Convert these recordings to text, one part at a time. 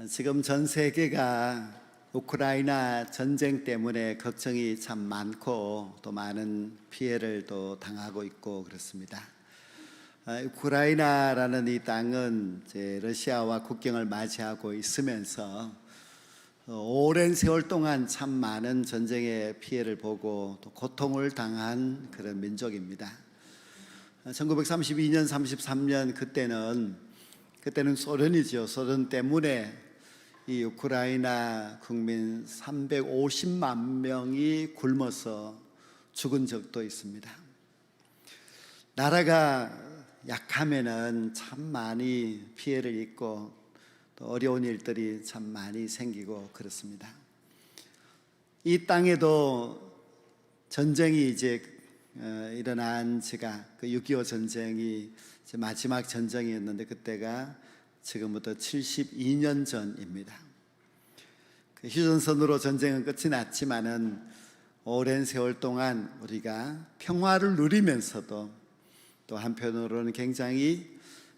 지금 전 세계가 우크라이나 전쟁 때문에 걱정이 참 많고 또 많은 피해를 또 당하고 있고 그렇습니다. 우크라이나라는 이 땅은 이제 러시아와 국경을 맞이하고 있으면서 오랜 세월 동안 참 많은 전쟁의 피해를 보고 또 고통을 당한 그런 민족입니다. 1932년, 33년 그때는 소련이죠. 소련 때문에 이 우크라이나 국민 350만 명이 굶어서 죽은 적도 있습니다. 나라가 약하면은 참 많이 피해를 입고 또 어려운 일들이 참 많이 생기고 그렇습니다. 이 땅에도 전쟁이 이제 일어난 지가 그 6.25 전쟁이 이제 마지막 전쟁이었는데 그때가 지금부터 72년 전입니다. 그 휴전선으로 전쟁은 끝이 났지만은 오랜 세월 동안 우리가 평화를 누리면서도 또 한편으로는 굉장히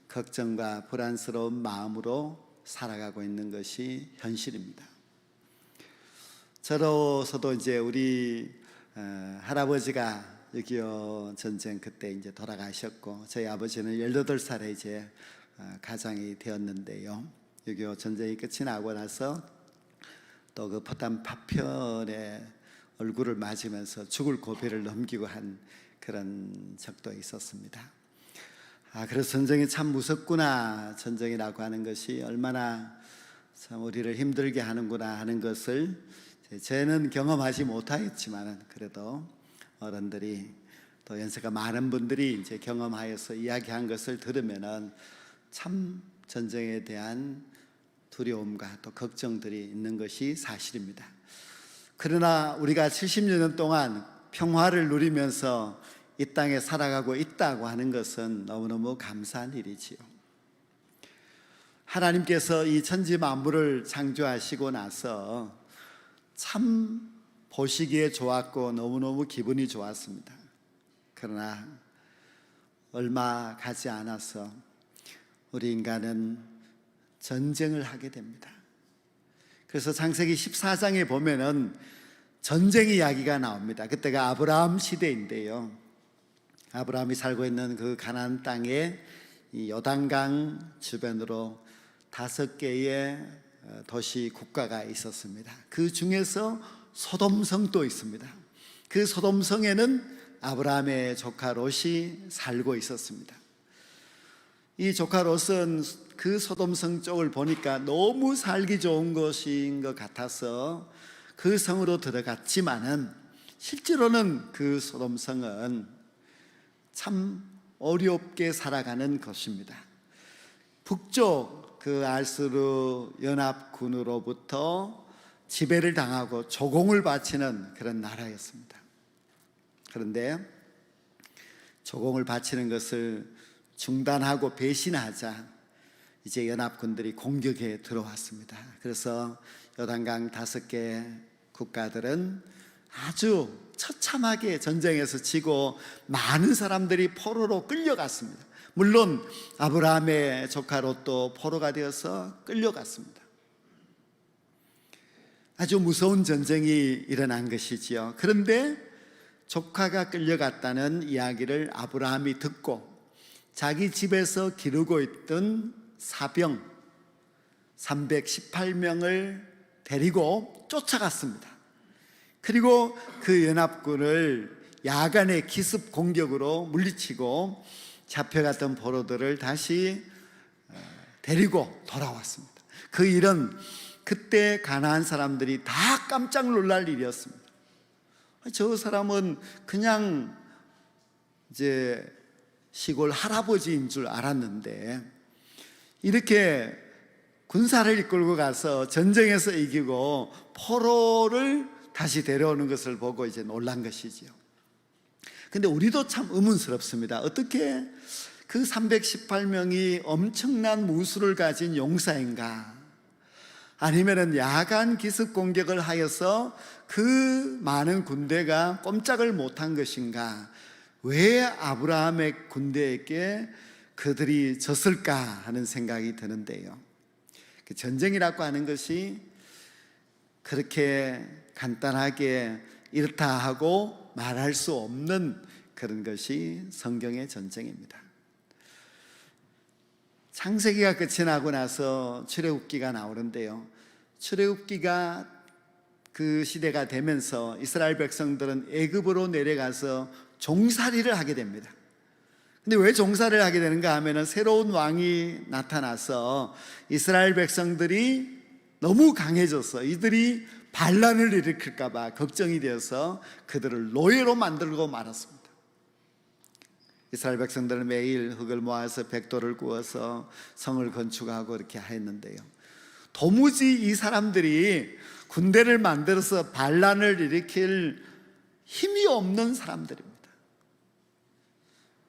걱정과 불안스러운 마음으로 살아가고 있는 것이 현실입니다. 저로서도 이제 우리 할아버지가 6.25 전쟁 그때 이제 돌아가셨고 저희 아버지는 18살에 이제 가장이 되었는데요. 6.25 전쟁이 끝이 나고 나서 또 그 포탄 파편에 얼굴을 맞으면서 죽을 고비를 넘기고 한 그런 적도 있었습니다. 그래서 전쟁이 참 무섭구나, 전쟁이라고 하는 것이 얼마나 참 우리를 힘들게 하는구나 하는 것을 저는 경험하지 못하였지만 그래도 어른들이 또 연세가 많은 분들이 이제 경험하여서 이야기한 것을 들으면은 참 전쟁에 대한 두려움과 또 걱정들이 있는 것이 사실입니다. 그러나 우리가 70년 동안 평화를 누리면서 이 땅에 살아가고 있다고 하는 것은 너무너무 감사한 일이지요. 하나님께서 이 천지 만물을 창조하시고 나서 참 보시기에 좋았고 너무너무 기분이 좋았습니다. 그러나 얼마 가지 않아서 우리 인간은 전쟁을 하게 됩니다. 그래서 창세기 14장에 보면은 전쟁 이야기가 나옵니다. 그때가 아브라함 시대인데요. 아브라함이 살고 있는 그 가나안 땅에 이 요단강 주변으로 5개의 도시 국가가 있었습니다. 그 중에서 소돔성도 있습니다. 그 소돔성에는 아브라함의 조카 롯이 살고 있었습니다. 이 조카 롯은 그 소돔성 쪽을 보니까 너무 살기 좋은 것인 것 같아서 그 성으로 들어갔지만은 실제로는 그 소돔성은 참 어렵게 살아가는 것입니다. 북쪽 그 알스루 연합군으로부터 지배를 당하고 조공을 바치는 그런 나라였습니다. 그런데 조공을 바치는 것을 중단하고 배신하자 이제 연합군들이 공격에 들어왔습니다. 그래서 요단강 5개 국가들은 아주 처참하게 전쟁에서 지고 많은 사람들이 포로로 끌려갔습니다. 물론 아브라함의 조카 롯도 포로가 되어서 끌려갔습니다. 아주 무서운 전쟁이 일어난 것이지요. 그런데 조카가 끌려갔다는 이야기를 아브라함이 듣고 자기 집에서 기르고 있던 사병 318명을 데리고 쫓아갔습니다. 그리고 그 연합군을 야간의 기습 공격으로 물리치고 잡혀갔던 포로들을 다시 데리고 돌아왔습니다. 그 일은 그때 가나안 사람들이 다 깜짝 놀랄 일이었습니다. 저 사람은 그냥 이제 시골 할아버지인 줄 알았는데 이렇게 군사를 이끌고 가서 전쟁에서 이기고 포로를 다시 데려오는 것을 보고 이제 놀란 것이지요. 근데 우리도 참 의문스럽습니다. 어떻게 그 318명이 엄청난 무술을 가진 용사인가? 아니면은 야간 기습 공격을 하여서 그 많은 군대가 꼼짝을 못한 것인가? 왜 아브라함의 군대에게 그들이 졌을까 하는 생각이 드는데요. 그 전쟁이라고 하는 것이 그렇게 간단하게 이렇다 하고 말할 수 없는 그런 것이 성경의 전쟁입니다. 창세기가 끝이 나고 나서 출애굽기가 나오는데요, 출애굽기가 그 시대가 되면서 이스라엘 백성들은 애굽으로 내려가서 종살이를 하게 됩니다. 근데 왜 종살이를 하게 되는가 하면은 새로운 왕이 나타나서 이스라엘 백성들이 너무 강해져서 이들이 반란을 일으킬까 봐 걱정이 되어서 그들을 노예로 만들고 말았습니다. 이스라엘 백성들은 매일 흙을 모아서 벽돌을 구워서 성을 건축하고 이렇게 했는데요, 도무지 이 사람들이 군대를 만들어서 반란을 일으킬 힘이 없는 사람들입니다.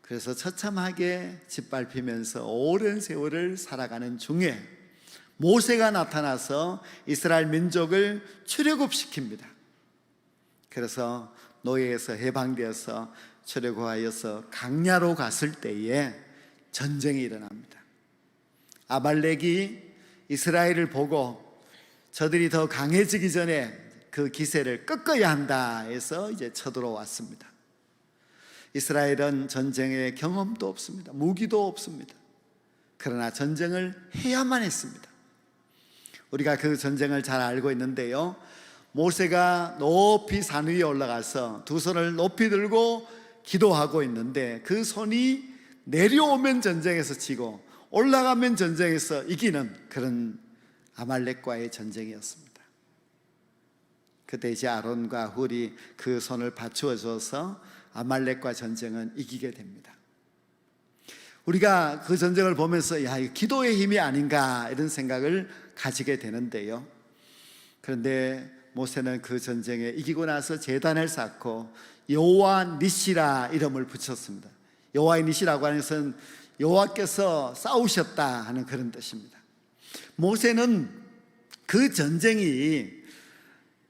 그래서 처참하게 짓밟히면서 오랜 세월을 살아가는 중에 모세가 나타나서 이스라엘 민족을 출애굽시킵니다. 그래서 노예에서 해방되어서 출애굽하여서 강야로 갔을 때에 전쟁이 일어납니다. 아말렉이 이스라엘을 보고 저들이 더 강해지기 전에 그 기세를 꺾어야 한다 해서 이제 쳐들어왔습니다. 이스라엘은 전쟁의 경험도 없습니다. 무기도 없습니다. 그러나 전쟁을 해야만 했습니다. 우리가 그 전쟁을 잘 알고 있는데요, 모세가 높이 산 위에 올라가서 두 손을 높이 들고 기도하고 있는데 그 손이 내려오면 전쟁에서 지고 올라가면 전쟁에서 이기는 그런 아말렉과의 전쟁이었습니다. 그때 이제 아론과 훌이 그 손을 받쳐 줘서 아말렉과 전쟁은 이기게 됩니다. 우리가 그 전쟁을 보면서 야, 이거 기도의 힘이 아닌가 이런 생각을 가지게 되는데요, 그런데 모세는 그 전쟁에 이기고 나서 제단을 쌓고 여호와 니시라 이름을 붙였습니다. 여호와 니시라고 하는 것은 여호와께서 싸우셨다 하는 그런 뜻입니다. 모세는 그 전쟁이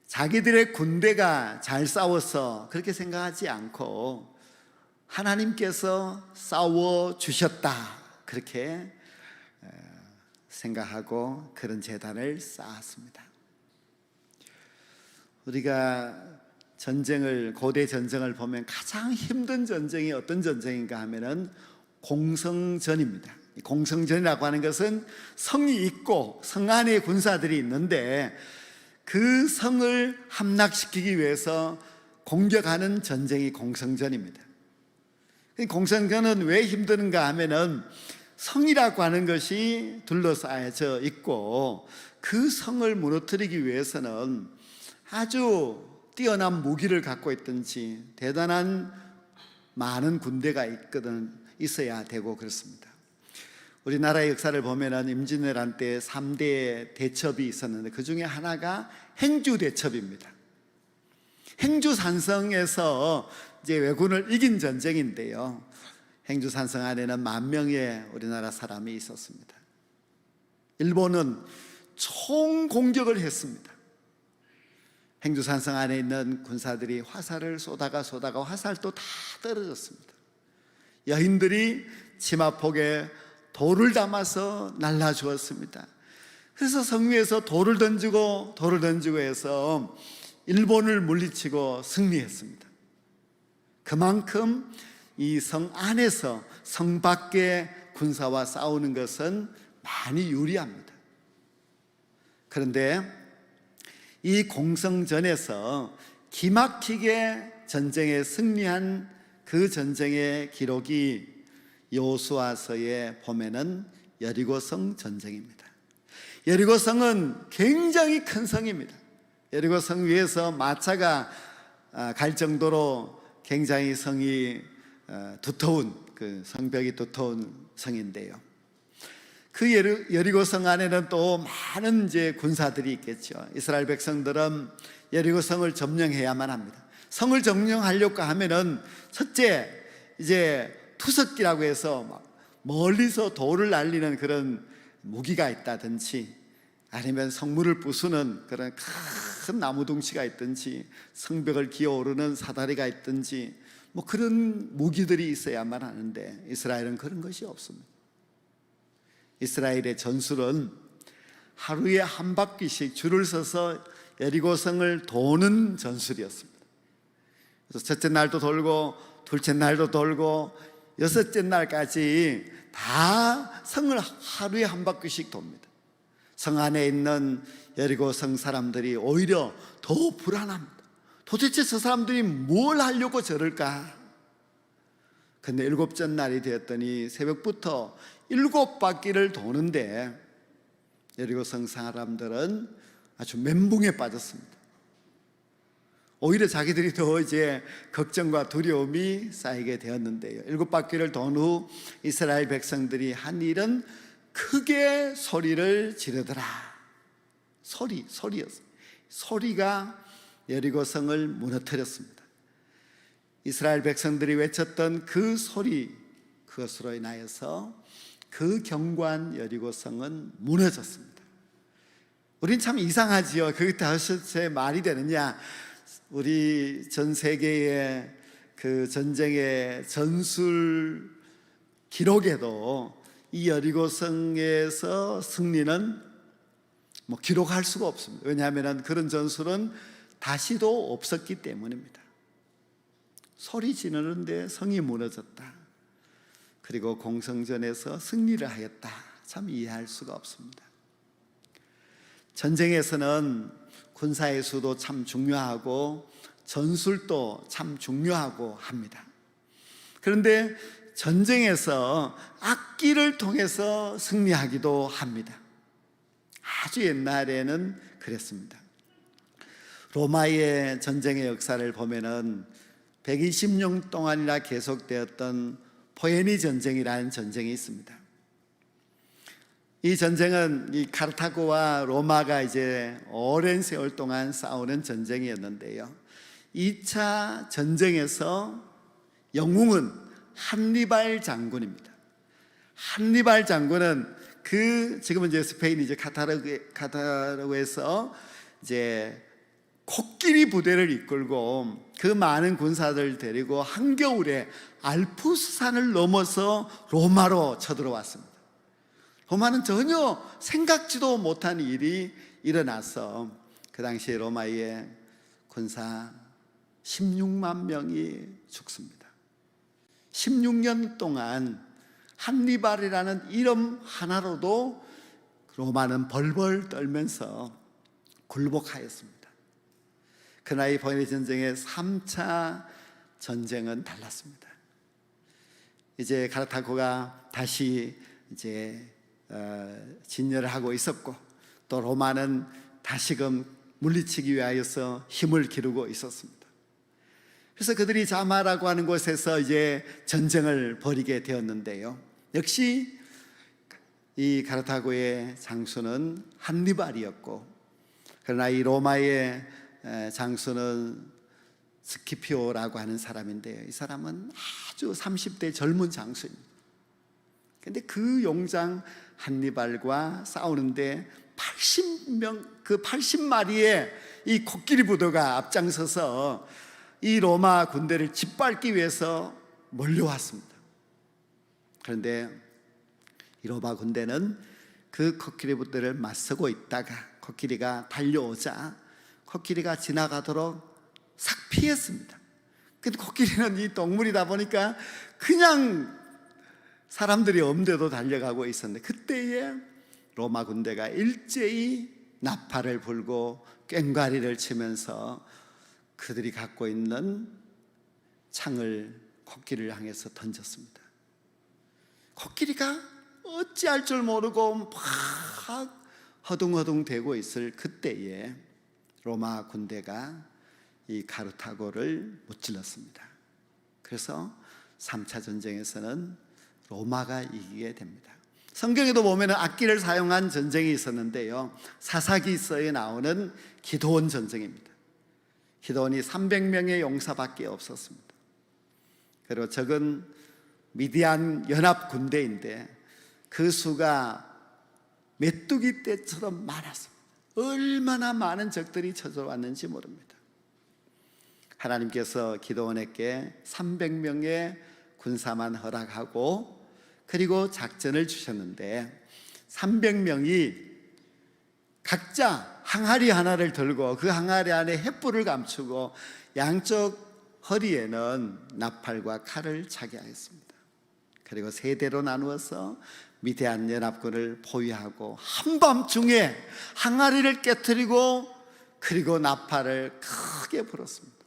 자기들의 군대가 잘 싸워서 그렇게 생각하지 않고 하나님께서 싸워주셨다 그렇게 생각하고 그런 제단을 쌓았습니다. 우리가 전쟁을, 고대 전쟁을 보면 가장 힘든 전쟁이 어떤 전쟁인가 하면은 공성전입니다. 공성전이라고 하는 것은 성이 있고 성 안에 군사들이 있는데 그 성을 함락시키기 위해서 공격하는 전쟁이 공성전입니다. 공성전은 왜 힘드는가 하면은 성이라고 하는 것이 둘러싸여져 있고 그 성을 무너뜨리기 위해서는 아주 뛰어난 무기를 갖고 있든지 대단한 많은 군대가 있어야 되고 그렇습니다. 우리나라의 역사를 보면은 임진왜란 때 3대 대첩이 있었는데 그 중에 하나가 행주대첩입니다. 행주산성에서 이제 왜군을 이긴 전쟁인데요, 행주산성 안에는 10,000명의 우리나라 사람이 있었습니다. 일본은 총공격을 했습니다. 행주산성 안에 있는 군사들이 화살을 쏘다가 화살도 다 떨어졌습니다. 여인들이 치마폭에 돌을 담아서 날라주었습니다. 그래서 성 위에서 돌을 던지고 해서 일본을 물리치고 승리했습니다. 그만큼 이 성 안에서 성 밖의 군사와 싸우는 것은 많이 유리합니다. 그런데 이 공성전에서 기막히게 전쟁에 승리한 그 전쟁의 기록이 여호수아서에 보면은 여리고성 전쟁입니다. 여리고성은 굉장히 큰 성입니다. 여리고성 위에서 마차가 갈 정도로 굉장히 성이 두터운, 그 성벽이 두터운 성인데요, 그 여리고성 안에는 또 많은 이제 군사들이 있겠죠. 이스라엘 백성들은 여리고성을 점령해야만 합니다. 성을 점령하려고 하면은 첫째 이제 투석기라고 해서 막 멀리서 돌을 날리는 그런 무기가 있다든지 아니면 성문을 부수는 그런 큰 나무둥치가 있든지 성벽을 기어오르는 사다리가 있든지 뭐 그런 무기들이 있어야만 하는데 이스라엘은 그런 것이 없습니다. 이스라엘의 전술은 하루에 한 바퀴씩 줄을 서서 여리고성을 도는 전술이었습니다. 그래서 첫째 날도 돌고 둘째 날도 돌고 여섯째 날까지 다 성을 하루에 한 바퀴씩 돕니다. 성 안에 있는 여리고성 사람들이 오히려 더 불안합니다. 도대체 저 사람들이 뭘 하려고 저럴까? 근데 일곱째 날이 되었더니 새벽부터 7바퀴를 도는데 여리고성 사람들은 아주 멘붕에 빠졌습니다. 오히려 자기들이 더 이제 걱정과 두려움이 쌓이게 되었는데요. 7바퀴를 돈 후 이스라엘 백성들이 한 일은 크게 소리를 지르더라. 소리였어요. 소리가 여리고성을 무너뜨렸습니다. 이스라엘 백성들이 외쳤던 그 소리, 그것으로 인하여서 그 견고한 여리고성은 무너졌습니다. 우린 참 이상하지요. 그게 다시 말이 되느냐? 우리 전 세계의 그 전쟁의 전술 기록에도 이 여리고성에서 승리는 기록할 수가 없습니다. 왜냐하면 그런 전술은 다시도 없었기 때문입니다. 소리 지르는데 성이 무너졌다. 그리고 공성전에서 승리를 하였다. 참 이해할 수가 없습니다. 전쟁에서는 군사의 수도 참 중요하고 전술도 참 중요하고 합니다. 그런데 전쟁에서 악기를 통해서 승리하기도 합니다. 아주 옛날에는 그랬습니다. 로마의 전쟁의 역사를 보면은 120년 동안이나 계속되었던 포에니 전쟁이라는 전쟁이 있습니다. 이 전쟁은 이 카르타고와 로마가 이제 오랜 세월 동안 싸우는 전쟁이었는데요. 2차 전쟁에서 영웅은 한니발 장군입니다. 한니발 장군은 지금은 이제 스페인이죠. 카타르구에서 이제 코끼리 부대를 이끌고 그 많은 군사들을 데리고 한겨울에 알프스산을 넘어서 로마로 쳐들어왔습니다. 로마는 전혀 생각지도 못한 일이 일어나서 그 당시에 로마의 군사 16만 명이 죽습니다. 16년 동안 한니발이라는 이름 하나로도 로마는 벌벌 떨면서 굴복하였습니다. 그러나 이 포에니 전쟁의 3차 전쟁은 달랐습니다. 이제 카르타고가 다시 이제 진열을 하고 있었고, 또 로마는 다시금 물리치기 위하여서 힘을 기르고 있었습니다. 그래서 그들이 자마라고 하는 곳에서 이제 전쟁을 벌이게 되었는데요. 역시 이 카르타고의 장수는 한니발이었고, 그러나 이 로마의 장수는 스키피오라고 하는 사람인데요. 이 사람은 아주 30대 젊은 장수입니다. 그런데 그 용장 한니발과 싸우는데 80마리의 이 코끼리 부대가 앞장서서 이 로마 군대를 짓밟기 위해서 몰려왔습니다. 그런데 이 로마 군대는 그 코끼리 부대를 맞서고 있다가 코끼리가 달려오자 코끼리가 지나가도록 싹 피했습니다. 근데 코끼리는 이 동물이다 보니까 그냥 사람들이 없는데도 달려가고 있었는데, 그때에 로마 군대가 일제히 나팔을 불고 꽹과리를 치면서 그들이 갖고 있는 창을 코끼리를 향해서 던졌습니다. 코끼리가 어찌할 줄 모르고 막 허둥허둥 대고 있을 그때에 로마 군대가 이 카르타고를 무찔렀습니다. 그래서 3차 전쟁에서는 로마가 이기게 됩니다. 성경에도 보면 악기를 사용한 전쟁이 있었는데요, 사사기서에 나오는 기드온 전쟁입니다. 기드온이 300명의 용사밖에 없었습니다. 그리고 적은 미디안 연합 군대인데 그 수가 메뚜기 떼처럼 많았습니다. 얼마나 많은 적들이 쳐들어왔는지 모릅니다. 하나님께서 기드온에게 300명의 군사만 허락하고 그리고 작전을 주셨는데 300명이 각자 항아리 하나를 들고 그 항아리 안에 횃불을 감추고 양쪽 허리에는 나팔과 칼을 차게 하였습니다. 그리고 세 대로 나누어서 미디안 연합군을 포위하고 한밤중에 항아리를 깨뜨리고 그리고 나팔을 크게 불었습니다.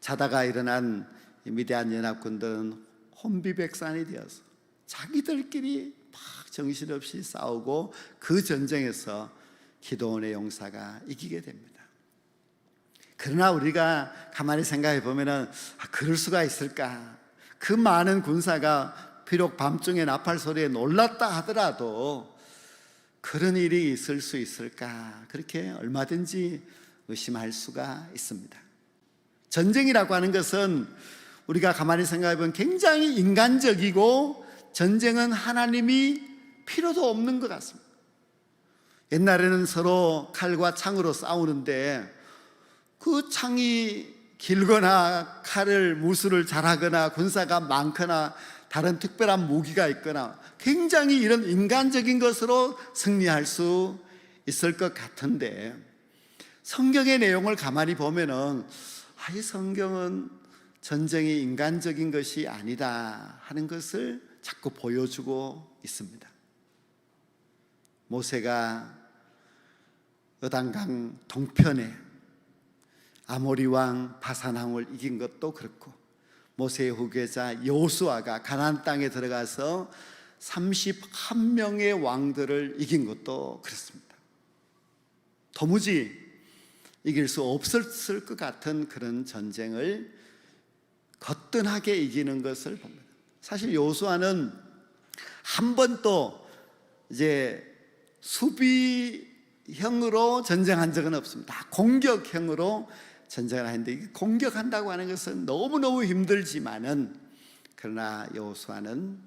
자다가 일어난 미디안 연합군들은 혼비백산이 되어서 자기들끼리 막 정신없이 싸우고 그 전쟁에서 기드온의 용사가 이기게 됩니다. 그러나 우리가 가만히 생각해 보면은 그럴 수가 있을까? 그 많은 군사가 비록 밤중에 나팔 소리에 놀랐다 하더라도 그런 일이 있을 수 있을까? 그렇게 얼마든지 의심할 수가 있습니다. 전쟁이라고 하는 것은 우리가 가만히 생각해 보면 굉장히 인간적이고 전쟁은 하나님이 필요도 없는 것 같습니다. 옛날에는 서로 칼과 창으로 싸우는데 그 창이 길거나 칼을 무술을 잘하거나 군사가 많거나 다른 특별한 무기가 있거나 굉장히 이런 인간적인 것으로 승리할 수 있을 것 같은데 성경의 내용을 가만히 보면은 이 성경은 전쟁이 인간적인 것이 아니다 하는 것을 자꾸 보여주고 있습니다. 모세가 요단강 동편에 아모리 왕 바산 왕을 이긴 것도 그렇고 모세의 후계자 여호수아가 가나안 땅에 들어가서 31명의 왕들을 이긴 것도 그렇습니다. 도무지 이길 수 없었을 것 같은 그런 전쟁을 거뜬하게 이기는 것을 봅니다. 사실 여호수아는 한 번도 이제 수비형으로 전쟁한 적은 없습니다. 공격형으로 전쟁을 하는데 공격한다고 하는 것은 너무너무 힘들지만은 그러나 여호수아는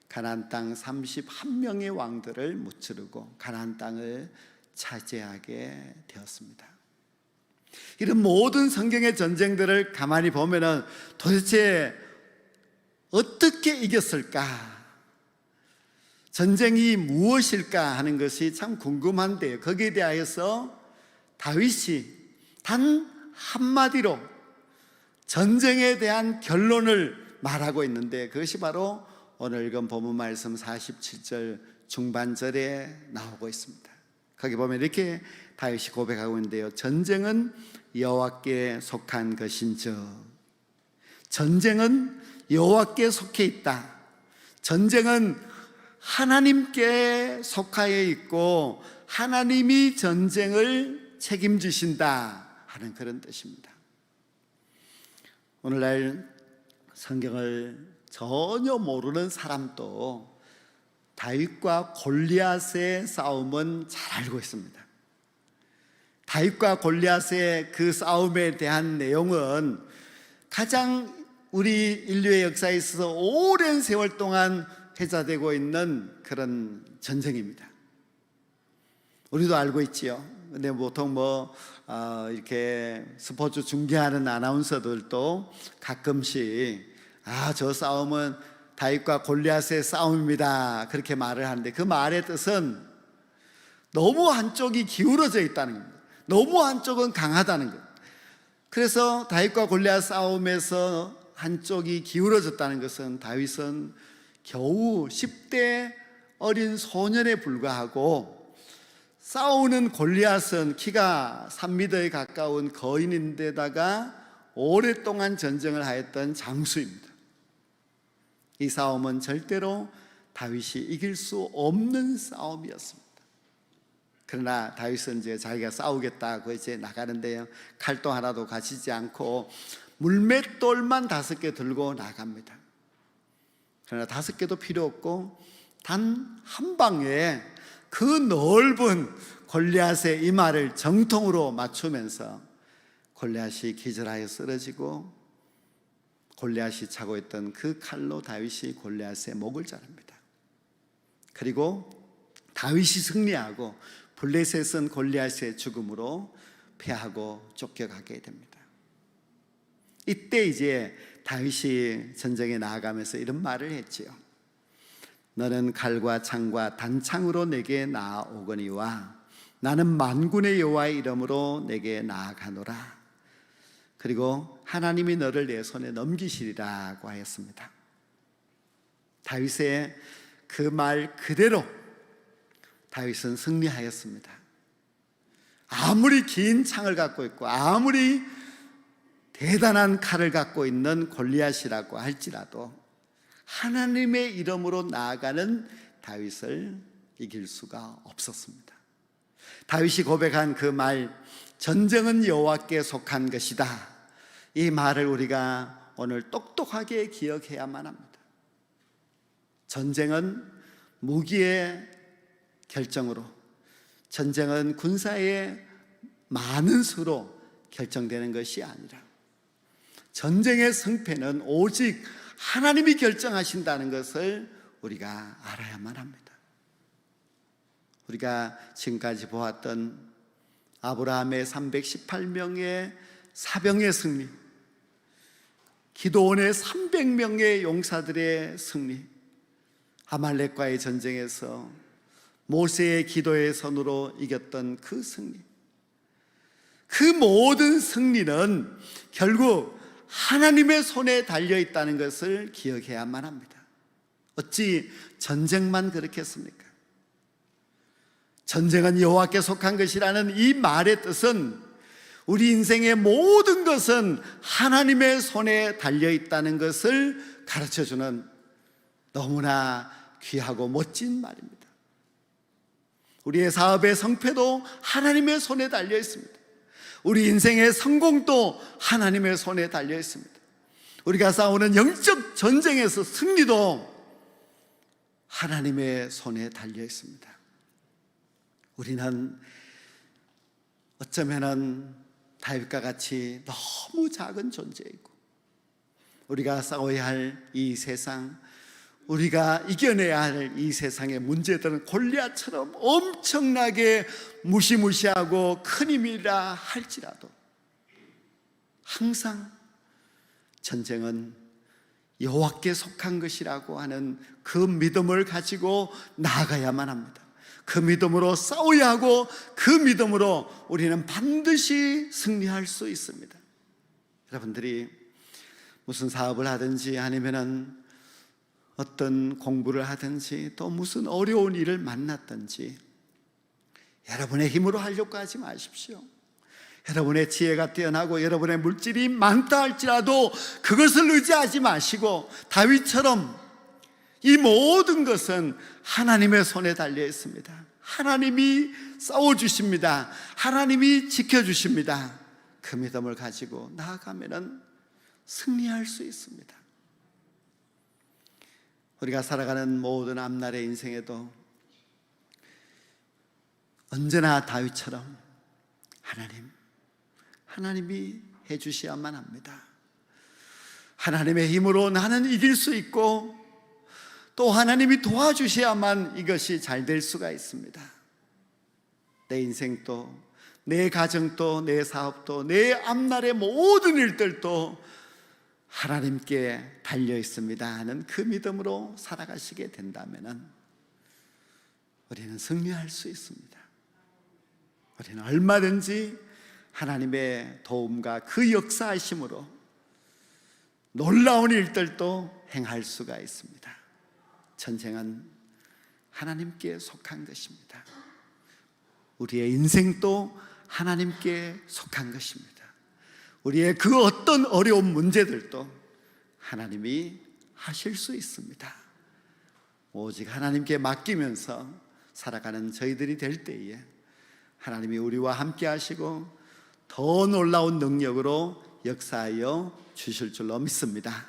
가나안 땅 31명의 왕들을 무찌르고 가나안 땅을 차지하게 되었습니다. 이런 모든 성경의 전쟁들을 가만히 보면은 도대체 어떻게 이겼을까? 전쟁이 무엇일까 하는 것이 참 궁금한데요. 거기에 대하여서 다윗이 단 한마디로 전쟁에 대한 결론을 말하고 있는데 그것이 바로 오늘 읽은 본문 말씀 47절 중반절에 나오고 있습니다. 거기 보면 이렇게 다윗이 고백하고 있는데요. 전쟁은 여호와께 속한 것인즉 전쟁은 여호와께 속해 있다. 전쟁은 하나님께 속하여 있고 하나님이 전쟁을 책임지신다 하는 그런 뜻입니다. 오늘날 성경을 전혀 모르는 사람도 다윗과 골리앗의 싸움은 잘 알고 있습니다. 다윗과 골리앗의 그 싸움에 대한 내용은 가장 우리 인류의 역사에 있어서 오랜 세월 동안 회자되고 있는 그런 전쟁입니다. 우리도 알고 있지요. 근데 보통 이렇게 스포츠 중계하는 아나운서들도 가끔씩 저 싸움은 다윗과 골리앗의 싸움입니다 그렇게 말을 하는데 그 말의 뜻은 너무 한쪽이 기울어져 있다는 겁니다. 너무 한쪽은 강하다는 것. 그래서 다윗과 골리앗 싸움에서 한쪽이 기울어졌다는 것은 다윗은 겨우 10대 어린 소년에 불과하고 싸우는 골리앗은 키가 3m에 가까운 거인인데다가 오랫동안 전쟁을 하였던 장수입니다. 이 싸움은 절대로 다윗이 이길 수 없는 싸움이었습니다. 그러나 다윗은 이제 자기가 싸우겠다고 이제 나가는데요, 칼도 하나도 가지지 않고 물맷돌만 5개 들고 나갑니다. 그러나 5개도 필요 없고 단 한 방에 그 넓은 골리앗의 이마를 정통으로 맞추면서 골리앗이 기절하여 쓰러지고 골리앗이 차고 있던 그 칼로 다윗이 골리앗의 목을 자릅니다. 그리고 다윗이 승리하고 블레셋은 골리앗의 죽음으로 패하고 쫓겨가게 됩니다. 이때 이제 다윗이 전쟁에 나아가면서 이런 말을 했지요. 너는 칼과 창과 단창으로 내게 나아오거니와 나는 만군의 여호와의 이름으로 내게 나아가노라. 그리고 하나님이 너를 내 손에 넘기시리라고 하였습니다. 다윗의 그 말 그대로 다윗은 승리하였습니다. 아무리 긴 창을 갖고 있고 아무리 대단한 칼을 갖고 있는 골리앗이라고 할지라도 하나님의 이름으로 나아가는 다윗을 이길 수가 없었습니다. 다윗이 고백한 그 말, 전쟁은 여호와께 속한 것이다, 이 말을 우리가 오늘 똑똑하게 기억해야만 합니다. 전쟁은 무기의 결정으로, 전쟁은 군사의 많은 수로 결정되는 것이 아니라 전쟁의 승패는 오직 하나님이 결정하신다는 것을 우리가 알아야만 합니다. 우리가 지금까지 보았던 아브라함의 318명의 사병의 승리, 기드온의 300명의 용사들의 승리, 아말렉과의 전쟁에서 모세의 기도의 손으로 이겼던 그 승리, 그 모든 승리는 결국 하나님의 손에 달려있다는 것을 기억해야만 합니다. 어찌 전쟁만 그렇겠습니까? 전쟁은 여호와께 속한 것이라는 이 말의 뜻은 우리 인생의 모든 것은 하나님의 손에 달려있다는 것을 가르쳐주는 너무나 귀하고 멋진 말입니다. 우리의 사업의 성패도 하나님의 손에 달려 있습니다. 우리 인생의 성공도 하나님의 손에 달려 있습니다. 우리가 싸우는 영적 전쟁에서 승리도 하나님의 손에 달려 있습니다. 우리는 어쩌면은 다윗과 같이 너무 작은 존재이고, 우리가 싸워야 할 이 세상, 우리가 이겨내야 할 이 세상의 문제들은 골리앗처럼 엄청나게 무시무시하고 큰 힘이라 할지라도 항상 전쟁은 여호와께 속한 것이라고 하는 그 믿음을 가지고 나아가야만 합니다. 그 믿음으로 싸워야 하고 그 믿음으로 우리는 반드시 승리할 수 있습니다. 여러분들이 무슨 사업을 하든지 아니면은 어떤 공부를 하든지 또 무슨 어려운 일을 만났든지 여러분의 힘으로 하려고 하지 마십시오. 여러분의 지혜가 뛰어나고 여러분의 물질이 많다 할지라도 그것을 의지하지 마시고 다윗처럼 이 모든 것은 하나님의 손에 달려 있습니다. 하나님이 싸워주십니다. 하나님이 지켜주십니다. 그 믿음을 가지고 나아가면 승리할 수 있습니다. 우리가 살아가는 모든 앞날의 인생에도 언제나 다윗처럼 하나님이 해주셔야만 합니다. 하나님의 힘으로 나는 이길 수 있고 또 하나님이 도와주셔야만 이것이 잘 될 수가 있습니다. 내 인생도, 내 가정도, 내 사업도, 내 앞날의 모든 일들도 하나님께 달려 있습니다 하는 그 믿음으로 살아가시게 된다면 우리는 승리할 수 있습니다. 우리는 얼마든지 하나님의 도움과 그 역사하심으로 놀라운 일들도 행할 수가 있습니다. 전쟁은 하나님께 속한 것입니다. 우리의 인생도 하나님께 속한 것입니다. 우리의 그 어떤 어려운 문제들도 하나님이 하실 수 있습니다. 오직 하나님께 맡기면서 살아가는 저희들이 될 때에 하나님이 우리와 함께 하시고 더 놀라운 능력으로 역사하여 주실 줄로 믿습니다.